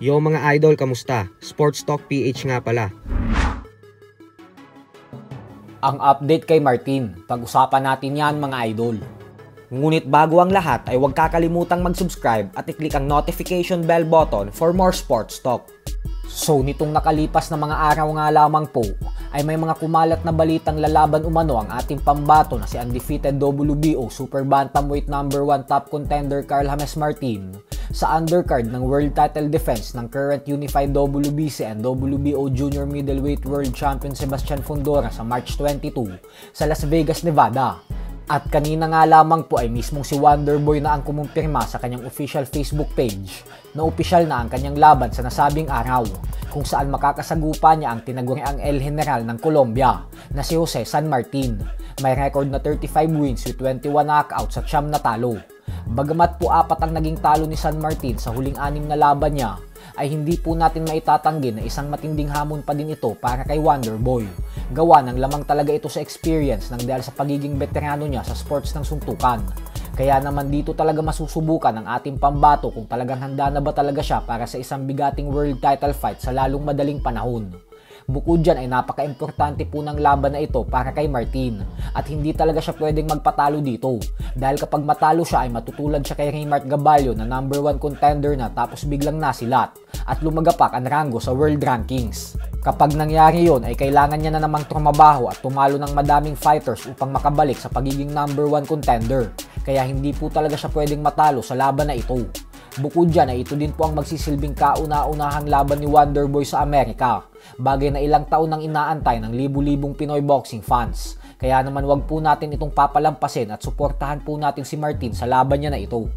Yo mga idol, kamusta? Sports Talk PH nga pala. Ang update kay Martin, pag-usapan natin yan mga idol. Ngunit bago ang lahat ay huwag kakalimutang mag-subscribe at i-click ang notification bell button for more sports talk. So nitong nakalipas na mga araw nga lamang po, ay may mga kumalat na balitang lalaban umano ang ating pambato na si undefeated WBO Super Bantamweight No. 1 top contender Carl James Martin sa undercard ng world title defense ng current unified WBC and WBO Junior Middleweight World Champion Sebastian Fundora sa March 22 sa Las Vegas, Nevada. At kanina nga lamang po ay mismong si Wonderboy na ang kumumpirma sa kanyang official Facebook page na opisyal na ang kanyang laban sa nasabing araw, kung saan makakasagupa niya ang tinaguriang El General ng Colombia na si Jose San Martin. May record na 35 wins with 21 knockouts at 9 na talo. Bagamat po 4 ang naging talo ni San Martin sa huling 6 na laban niya, ay hindi po natin maitatanggi na isang matinding hamon pa din ito para kay Wonderboy. Gawa ng lamang talaga ito sa experience ng dahil sa pagiging veterano niya sa sports ng suntukan. Kaya naman dito talaga masusubukan ang ating pambato kung talagang handa na ba talaga siya para sa isang bigating world title fight sa lalong madaling panahon. Bukod dyan ay napaka-importante po ng laban na ito para kay Martin at hindi talaga siya pwedeng magpatalo dito dahil kapag matalo siya ay matutulad siya kay Raymart Gaballo na No. 1 contender na tapos biglang nasilat at lumagapak ang rango sa world rankings. Kapag nangyari yon ay kailangan niya na namang trumabaho at tumalo ng madaming fighters upang makabalik sa pagiging No. 1 contender, kaya hindi po talaga siya pwedeng matalo sa laban na ito. Bukod dyan ay ito din po ang magsisilbing kauna-unahang laban ni Wonderboy sa Amerika, bagay na ilang taon nang inaantay ng libu-libong Pinoy boxing fans. Kaya naman wag po natin itong papalampasin at suportahan po natin si Martin sa laban niya na ito.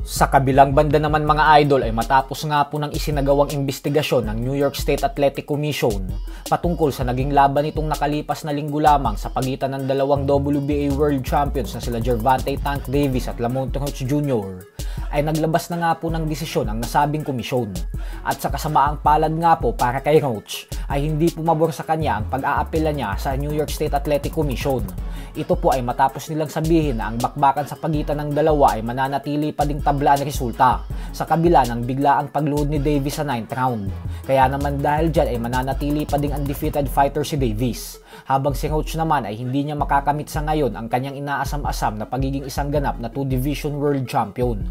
Sa kabilang banda naman mga idol ay matapos nga po ng isinagawang investigasyon ng New York State Athletic Commission patungkol sa naging laban nitong nakalipas na linggo lamang sa pagitan ng dalawang WBA World Champions na sila Gervonta Tank Davis at Lamont Roach Jr. ay naglabas na nga po ng desisyon ang nasabing komisyon. At sa kasamaang palad nga po para kay Roach ay hindi pumabor sa kanya ang pag-aapela niya sa New York State Athletic Commission. Ito po ay matapos nilang sabihin na ang bakbakan sa pagitan ng dalawa ay mananatili pa ding tabla ang resulta sa kabila ng biglaang pagluhod ni Davis sa 9th round. Kaya naman dahil dyan ay mananatili pa ding undefeated fighter si Davis, habang si Roach naman ay hindi niya makakamit sa ngayon ang kanyang inaasam-asam na pagiging isang ganap na 2-division world champion.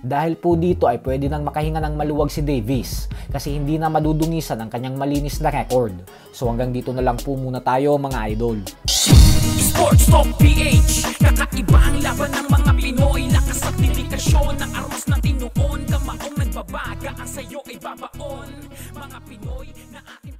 Dahil po dito ay pwede nang makahinga ng maluwag si Davis kasi hindi na madudungisan ang kanyang malinis na record. So hanggang dito na lang po muna tayo mga idol. Sports Talk PH, kakaiba ang laban ng mga Pinoy, lakas at dedikasyon ng armas na tinuon, kamaong nagbabaga ang sayo ay babaon, mga Pinoy na ating